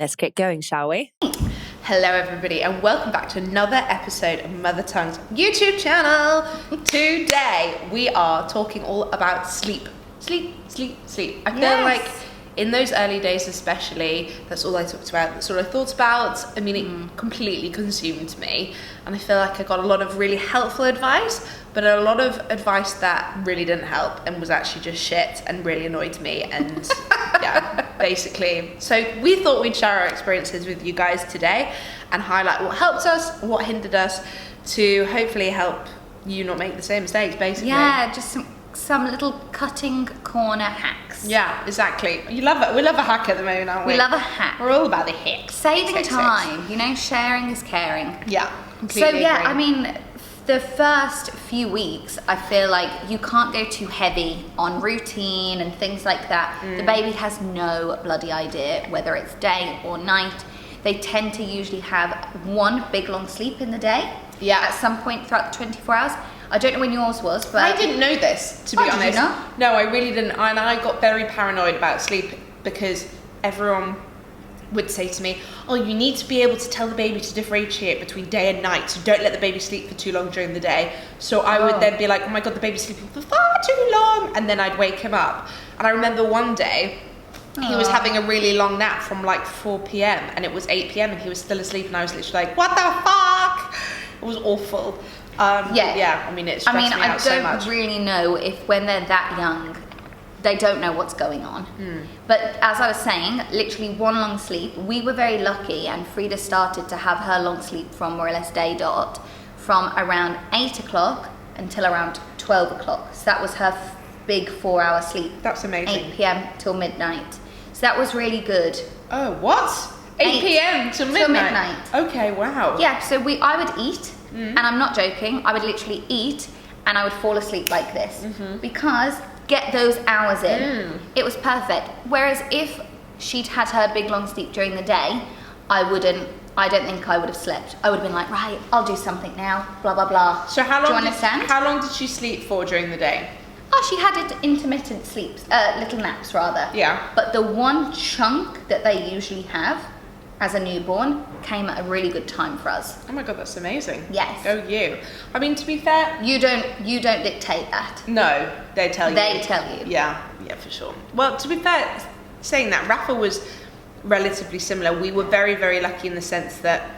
Let's get going, shall we? Hello everybody and welcome back to another episode of Mother Tongue's YouTube channel. Today we are talking all about sleep. Sleep. I feel like in those early days especially, that's all I talked about, that's all I thought about. I mean, it completely consumed me, and I feel like I got a lot of really helpful advice, but a lot of advice that really didn't help and was actually just shit and really annoyed me, and yeah, basically. So we thought we'd share our experiences with you guys today and highlight what helped us, what hindered us, to hopefully help you not make the same mistakes, basically. Yeah, just some little cutting corner hacks. Yeah, exactly. You love it. We love a hack at the moment, aren't we? We love a hack. We're all about the hacks. Saving time, you know, sharing is caring. Yeah, completely So yeah, agree. I mean, the first few weeks, I feel like you can't go too heavy on routine and things like that. The baby has no bloody idea whether it's day or night. They tend to usually have one big long sleep in the day. Yeah. At some point throughout the 24 hours. I don't know when yours was, but I didn't know this, to be honest. Did you not? No, I really didn't. And I got very paranoid about sleep because everyone would say to me, oh, you need to be able to tell the baby to differentiate between day and night, so don't let the baby sleep for too long during the day. So I would then be like, oh my God, the baby's sleeping for far too long. And then I'd wake him up. And I remember one day, he was having a really long nap from like 4 p.m. and it was 8 p.m. and he was still asleep, and I was literally like, what the fuck? It was awful. Yeah, I mean, it stressed me out so much. I don't really know if when they're that young, they don't know what's going on. But as I was saying, literally one long sleep. We were very lucky, and Frida started to have her long sleep from more or less day dot from around 8 o'clock until around 12 o'clock. So that was her big 4-hour sleep. That's amazing. 8 p.m. till midnight. So that was really good. Oh, what? 8 p.m. to midnight? Okay, wow. Yeah, so I would eat, and I'm not joking, I would literally eat and I would fall asleep like this because get those hours in. It was perfect. Whereas if she'd had her big long sleep during the day, I don't think I would have slept. I would have been like, right, I'll do something now, blah, blah, blah. So how long do you understand? How long did she sleep for during the day? Oh, she had intermittent sleeps, little naps rather. Yeah. But the one chunk that they usually have as a newborn came at a really good time for us. Oh my God, that's amazing. Yes. Go you. I mean, to be fair, You don't dictate that. no, they tell you. They tell you. Yeah, for sure. Well, to be fair, saying that, Rafa was relatively similar. We were very, very lucky in the sense that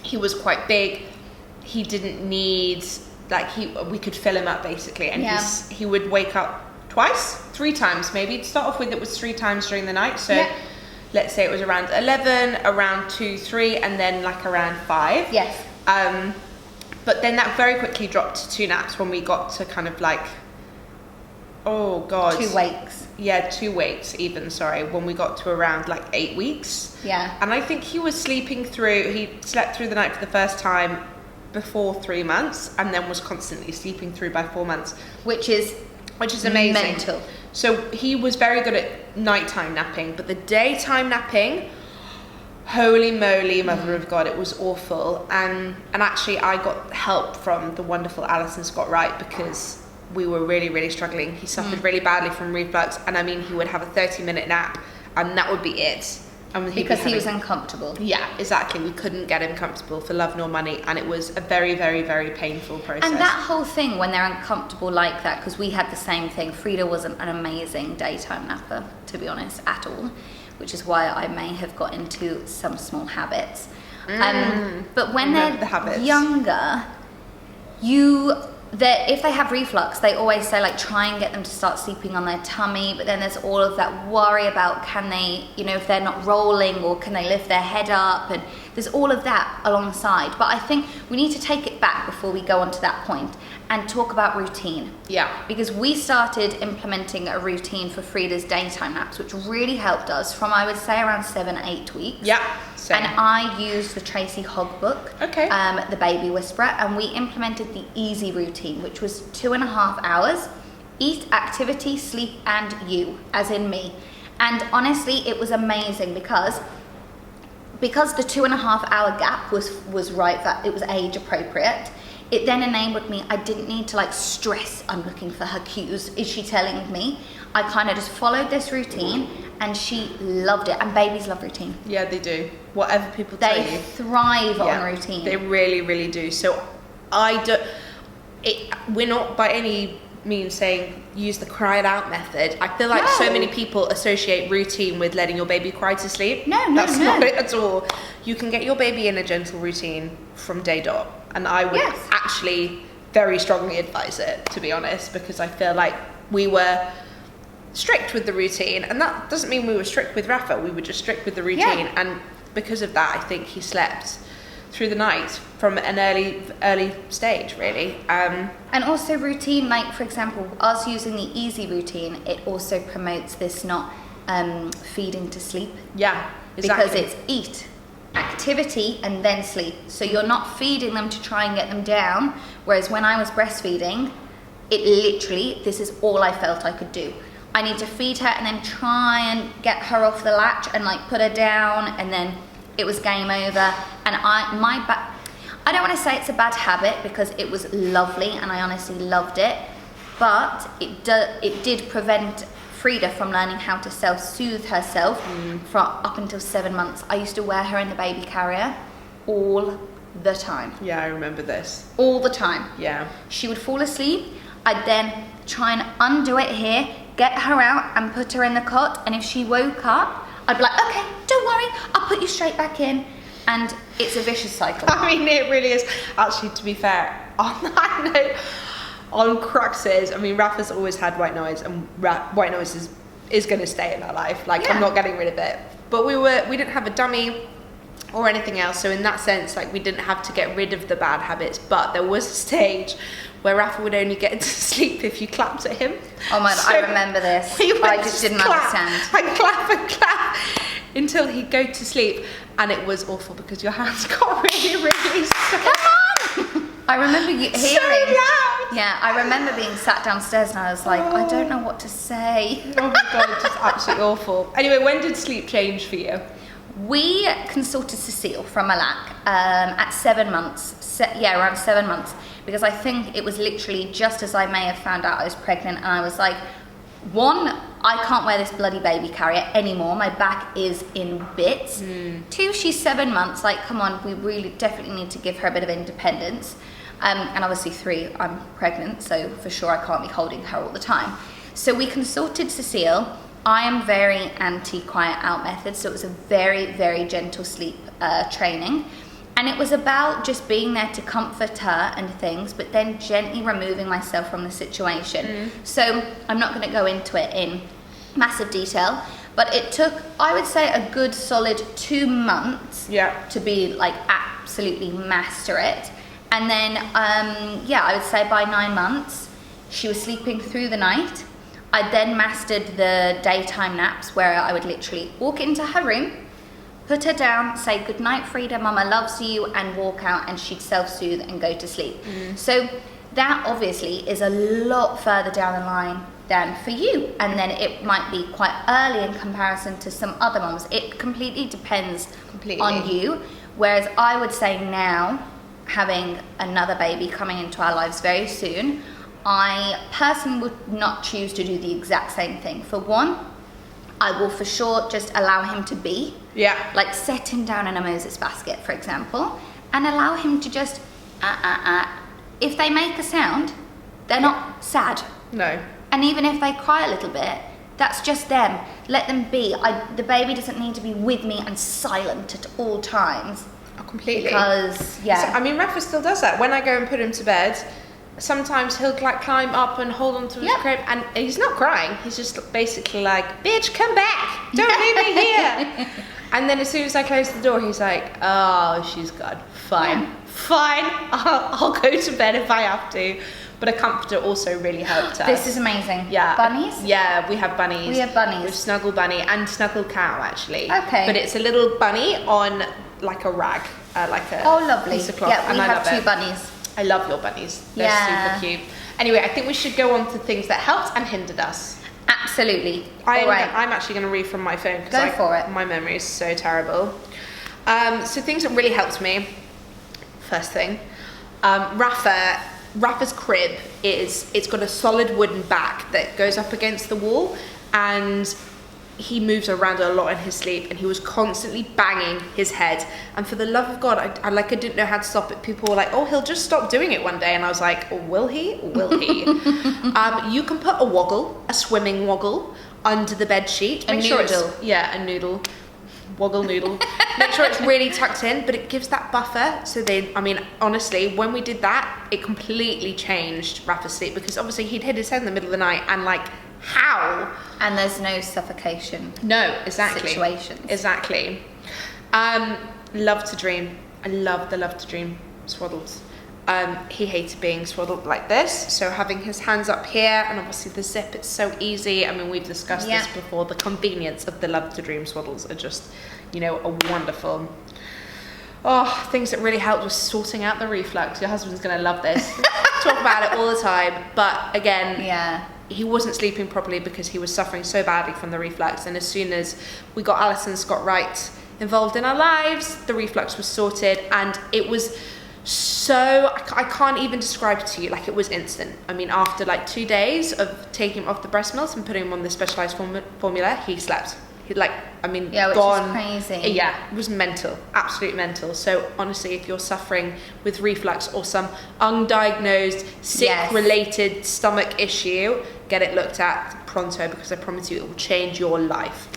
he was quite big. He didn't need, we could fill him up basically, and he would wake up 3 times maybe. To start off with, it was 3 times during the night. So let's say it was around 11, around 2, 3, and then like around 5. Yes. But then that very quickly dropped to 2 naps when we got to kind of like, oh God. 2 wakes. Yeah, 2 wakes even, when we got to around like 8 weeks. Yeah. And I think he slept through the night for the first time before 3 months, and then was constantly sleeping through by 4 months. Which is amazing. Mental. So he was very good at nighttime napping, but the daytime napping, holy moly, mother of God, it was awful. And actually I got help from the wonderful Alison Scott Wright because we were really, really struggling. He suffered really badly from reflux, and I mean, he would have a 30-minute nap and that would be it. And because he was uncomfortable. Yeah, exactly. We couldn't get him comfortable for love nor money, and it was a very, very, very painful process. And that whole thing when they're uncomfortable like that, because we had the same thing. Frida wasn't an amazing daytime napper, to be honest, at all, which is why I may have got into some small habits. But when they're younger, if they have reflux, they always say like try and get them to start sleeping on their tummy, but then there's all of that worry about can they, if they're not rolling, or can they lift their head up, and there's all of that alongside. But I think we need to take it back before we go on to that point and talk about routine. Yeah. Because we started implementing a routine for Frida's daytime naps, which really helped us from, I would say, around 7-8 weeks. Yeah. Same. And I used the Tracy Hogg book, The Baby Whisperer, and we implemented the easy routine, which was 2.5 hours, eat, activity, sleep, and you, as in me. And honestly, it was amazing because the 2.5 hour gap was right, that it was age appropriate. it then enabled me, I didn't need to like stress, I'm looking for her cues, is she telling me? I kind of just followed this routine and she loved it. And babies love routine. Yeah, they do. Whatever people tell you. They thrive on routine. They really, really do. So we're not by any means saying use the cry it out method. I feel like so many people associate routine with letting your baby cry to sleep. That's not it at all. You can get your baby in a gentle routine from day dot. And I would actually very strongly advise it, to be honest, because I feel like we were strict with the routine, and that doesn't mean we were strict with Rafa, we were just strict with the routine, and because of that I think he slept through the night from an early stage, really. And also routine, like for example, us using the easy routine, it also promotes this not feeding to sleep. Yeah, exactly. Because it's eat, activity, and then sleep. So you're not feeding them to try and get them down, whereas when I was breastfeeding, it literally, this is all I felt I could do. I need to feed her and then try and get her off the latch and like put her down, and then it was game over. And I don't want to say it's a bad habit because it was lovely and I honestly loved it, but it did prevent Frida from learning how to self-soothe herself for up until 7 months. I used to wear her in the baby carrier all the time. Yeah, I remember this. All the time. Yeah. She would fall asleep. I'd then try and undo it here, get her out and put her in the cot, and if she woke up, I'd be like, okay, don't worry, I'll put you straight back in. And it's a vicious cycle. I mean, it really is. Actually, to be fair, on that note, on Cruxes, I mean, Rafa's always had white noise, and white noise is going to stay in our life. Like, I'm not getting rid of it. But we didn't have a dummy or anything else, so in that sense, like, we didn't have to get rid of the bad habits. But there was a stage where Rafa would only get to sleep if you clapped at him. Oh my God, I remember this. I just didn't understand. And clap until he'd go to sleep, and it was awful because your hands got really, really stuck. Come on! I remember you hearing. So loud. Yeah, I remember being sat downstairs and I was like, I don't know what to say. Oh my God, just absolutely awful. Anyway, when did sleep change for you? We consulted Cecile from Malak at 7 months. Around 7 months. Because I think it was literally just as I may have found out I was pregnant, and I was like, 1, I can't wear this bloody baby carrier anymore. My back is in bits. 2, she's 7 months. Like, come on, we really definitely need to give her a bit of independence. And obviously 3, I'm pregnant, so for sure I can't be holding her all the time. So we consulted Cecile. I am very anti-quiet out method, so it was a very, very gentle sleep training. And it was about just being there to comfort her and things, but then gently removing myself from the situation. So I'm not going to go into it in massive detail, but it took, I would say, a good solid 2 months to be like absolutely master it. And then, I would say by 9 months, she was sleeping through the night. I then mastered the daytime naps where I would literally walk into her room, put her down, say good night Frida, mama loves you, and walk out, and she'd self-soothe and go to sleep. So that obviously is a lot further down the line than for you, and then it might be quite early in comparison to some other mums. It completely depends on you, whereas I would say now, having another baby coming into our lives very soon, I personally would not choose to do the exact same thing. For one, I will for sure just allow him to be. Like set him down in a Moses basket, for example, and allow him to just, If they make a sound, they're not sad. No. And even if they cry a little bit, that's just them. Let them be. The baby doesn't need to be with me and silent at all times. Oh, completely. Because, So, I mean, Rafa still does that. When I go and put him to bed, sometimes he'll like climb up and hold onto his crib, and he's not crying. He's just basically like, bitch, come back. Don't leave me here. And then as soon as I close the door, he's like, oh, she's gone. Fine. I'll go to bed if I have to. But a comforter also really helped us. This is amazing. Yeah. Bunnies? Yeah, we have bunnies. We have bunnies. We have Snuggle Bunny and Snuggle Cow, actually. Okay. But it's a little bunny on like a rag, like a lovely. piece of cloth. Yeah, we and I have love 2 it. bunnies. I love your bunnies. They're super cute. Anyway, I think we should go on to things that helped and hindered us. Absolutely. All right. I'm actually going to read from my phone Go for it. My memory is so terrible. So things that really helped me. First thing, Rafa's crib it's got a solid wooden back that goes up against the wall, and he moves around a lot in his sleep, and he was constantly banging his head. And for the love of God, I didn't know how to stop it. People were like, "Oh, he'll just stop doing it one day," and I was like, oh, "Will he? Will he?" You can put a swimming woggle, under the bed sheet. A noodle. A noodle. Woggle noodle. Make sure it's really tucked in, but it gives that buffer. So honestly, when we did that, it completely changed Rafa's sleep, because obviously he'd hit his head in the middle of the night and how? And there's no suffocation. No, exactly. Situations. Exactly. Love to dream. I love the love to dream swaddles. He hated being swaddled like this, so having his hands up here, and obviously the zip, it's so easy. I mean, we've discussed this before. The convenience of the love to dream swaddles are just, a wonderful. Oh, things that really helped was sorting out the reflux. Your husband's going to love this. Talk about it all the time. But again, he wasn't sleeping properly because he was suffering so badly from the reflux. And as soon as we got Alison Scott Wright involved in our lives, the reflux was sorted, and it was so, I can't even describe it to you. It was instant. I mean, after 2 days of taking him off the breast milk and putting him on the specialized formula, he slept. Which gone. Is crazy. Yeah, it was mental, absolute mental. So honestly, if you're suffering with reflux or some undiagnosed sick-related stomach issue, get it looked at pronto, because I promise you it will change your life.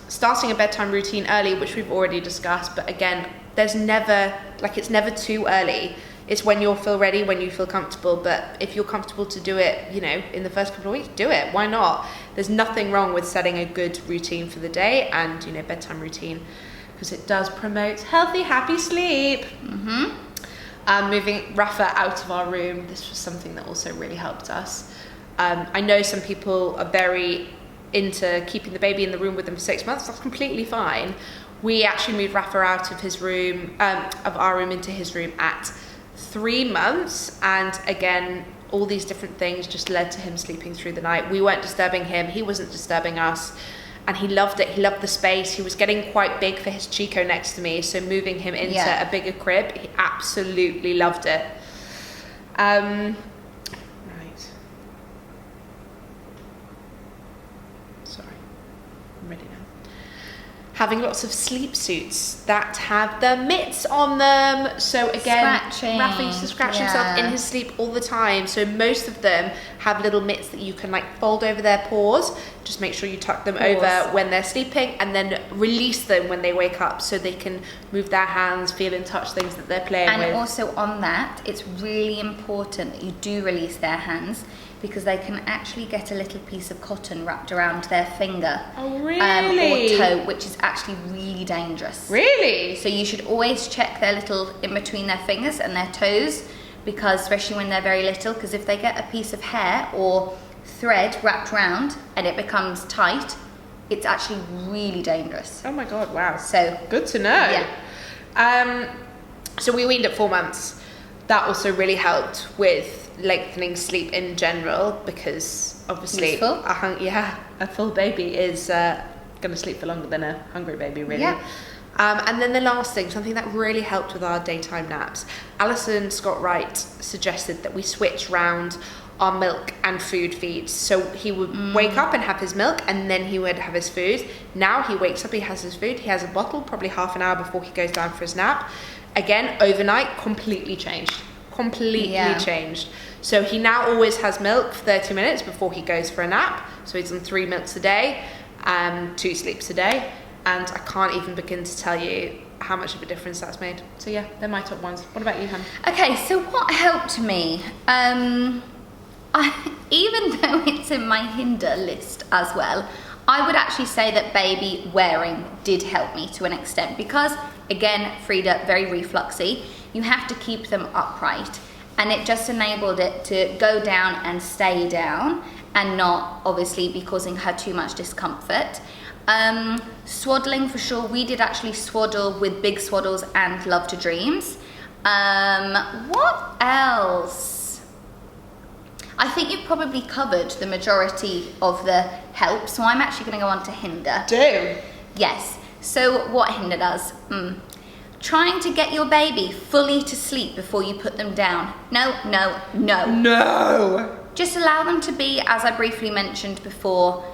Starting a bedtime routine early, which we've already discussed, but again, there's never, it's never too early. It's when you'll feel ready, when you feel comfortable. But if you're comfortable to do it, in the first couple of weeks, do it. Why not? There's nothing wrong with setting a good routine for the day and, bedtime routine, because it does promote healthy, happy sleep. Mm-hmm. Moving Rafa out of our room, this was something that also really helped us. I know some people are very into keeping the baby in the room with them for 6 months. That's completely fine. We actually moved Rafa out of his room, of our room into his room at 3 months, and again, all these different things just led to him sleeping through the night. We weren't disturbing him, he wasn't disturbing us, and he loved it. He loved the space. He was getting quite big for his Chico next to me, so moving him into a bigger crib, he absolutely loved it. Right. Sorry, I'm ready now. Having lots of sleep suits that have the mitts on them. So again, Rafa used to scratch himself in his sleep all the time. So most of them have little mitts that you can fold over their paws. Just make sure you tuck them over when they're sleeping, and then release them when they wake up, so they can move their hands, feel and touch things that they're playing with. And also on that, it's really important that you do release their hands, because they can actually get a little piece of cotton wrapped around their finger. Oh, really? Or toe, which is actually really dangerous. Really? So you should always check their little, in between their fingers and their toes, because especially when they're very little, because if they get a piece of hair or thread wrapped around and it becomes tight, it's actually really dangerous. Oh my God, wow. So good to know. Yeah. So we weaned at 4 months. That also really helped with lengthening sleep in general, because obviously a full baby is going to sleep for longer than a hungry baby, really. Yeah. And then the last thing, something that really helped with our daytime naps, Alison Scott Wright suggested that we switch round our milk and food feeds. So he would wake up and have his milk, and then he would have his food. Now he wakes up, he has his food, he has a bottle probably half an hour before he goes down for his nap. Again, overnight, completely changed. Changed. So he now always has milk for 30 minutes before he goes for a nap. So he's on 3 milks a day, 2 sleeps a day. And I can't even begin to tell you how much of a difference that's made. So yeah, they're my top ones. What about you, Han? Okay, so what helped me? Even though it's in my hinder list as well, I would actually say that baby wearing did help me to an extent, because again, Frida, very refluxy. You have to keep them upright, and it just enabled it to go down and stay down and not obviously be causing her too much discomfort. Swaddling for sure. We did actually swaddle with big swaddles and Love to Dreams. What else? I think you've probably covered the majority of the help, so I'm actually going to go on to Hinder. Do? Yes. So what Hinder does, Trying to get your baby fully to sleep before you put them down. No, no, no. No. Just allow them to be, as I briefly mentioned before,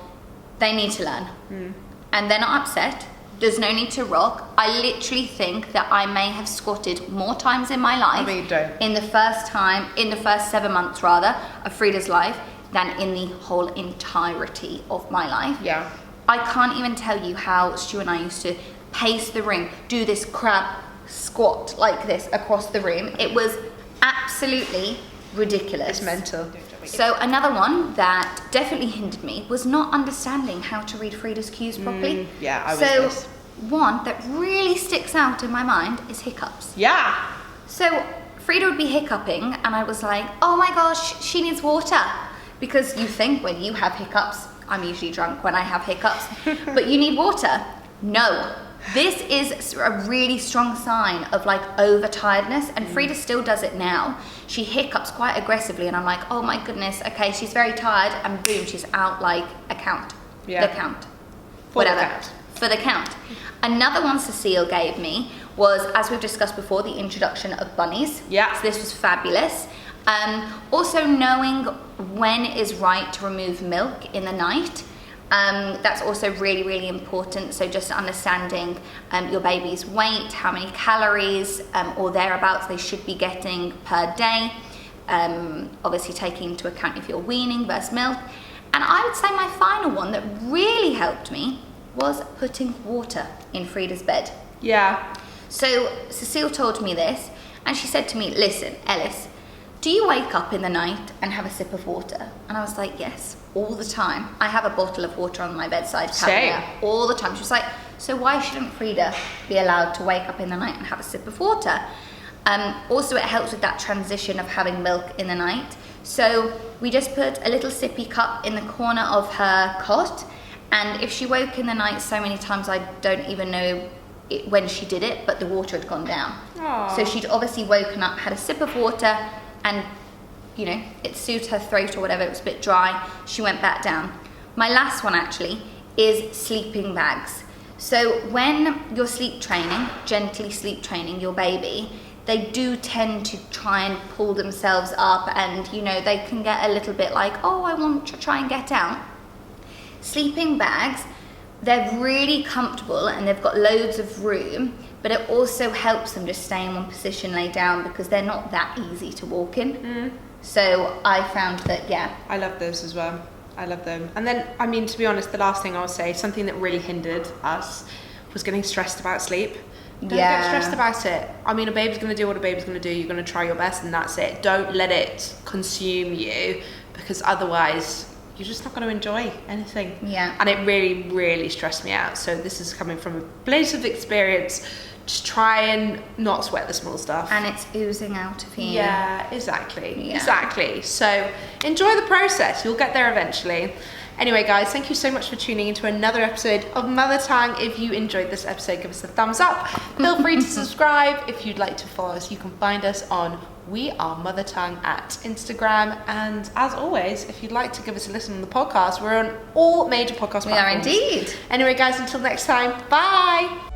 they need to learn. And they're not upset. There's no need to rock. I literally think that I may have squatted more times in my life. I mean, don't. In the first 7 months rather, of Frida's life, than in the whole entirety of my life. Yeah. I can't even tell you how Stu and I used to pace the room, do this crab squat like this across the room. It was absolutely ridiculous. It's mental. So another one that definitely hindered me was not understanding how to read Frida's cues properly. Yeah, I was So this. one that really sticks out in my mind is hiccups. Yeah. So Frida would be hiccuping and I was like, oh my gosh, she needs water. Because you think when you have hiccups, I'm usually drunk when I have hiccups, but you need water. No. This is a really strong sign of like overtiredness, and Frida still does it now. She hiccups quite aggressively and I'm like, oh my goodness, okay, she's very tired, and boom, she's out like a count. Yeah. The count. For the Whatever. count. For the count. Another one Cecile gave me was, as we've discussed before, the introduction of bunnies. Yeah. So this was fabulous. Also knowing when is right to remove milk in the night. That's also really, really important. So just understanding your baby's weight, how many calories or thereabouts they should be getting per day. Obviously taking into account if you're weaning versus milk. And I would say my final one that really helped me was putting water in Frida's bed. Yeah. So Cecile told me this, and she said to me, listen, Ellis, do you wake up in the night and have a sip of water? And I was like, yes, all the time. I have a bottle of water on my bedside cabinet all the time. She was like, so why shouldn't Frida be allowed to wake up in the night and have a sip of water? Also, it helps with that transition of having milk in the night. So we just put a little sippy cup in the corner of her cot, and if she woke in the night so many times, I don't even know when she did it, but the water had gone down. Aww. So she'd obviously woken up, had a sip of water, and you know, it soothed her throat or whatever, it was a bit dry, she went back down. My last one actually is sleeping bags. So when you're sleep training, gently sleep training your baby, they do tend to try and pull themselves up, and you know, they can get a little bit like, oh, I want to try and get out. Sleeping bags, they're really comfortable and they've got loads of room, but it also helps them just stay in one position, lay down, because they're not that easy to walk in. So I found that, yeah. I love those as well. I love them. And then, I mean, to be honest, the last thing I'll say, something that really hindered us was getting stressed about sleep. Don't get stressed about it. I mean, a baby's going to do what a baby's going to do. You're going to try your best and that's it. Don't let it consume you, because otherwise you're just not going to enjoy anything. Yeah. And it really, really stressed me out. So this is coming from a place of experience. Just try and not sweat the small stuff. And it's oozing out of you. Yeah, exactly. Yeah. Exactly. So enjoy the process. You'll get there eventually. Anyway, guys, thank you so much for tuning into another episode of Mother Tongue. If you enjoyed this episode, give us a thumbs up. Feel free to subscribe. If you'd like to follow us, you can find us on We Are Mother Tongue at Instagram. And as always, if you'd like to give us a listen on the podcast, we're on all major podcast platforms. We are indeed. Anyway, guys, until next time, bye.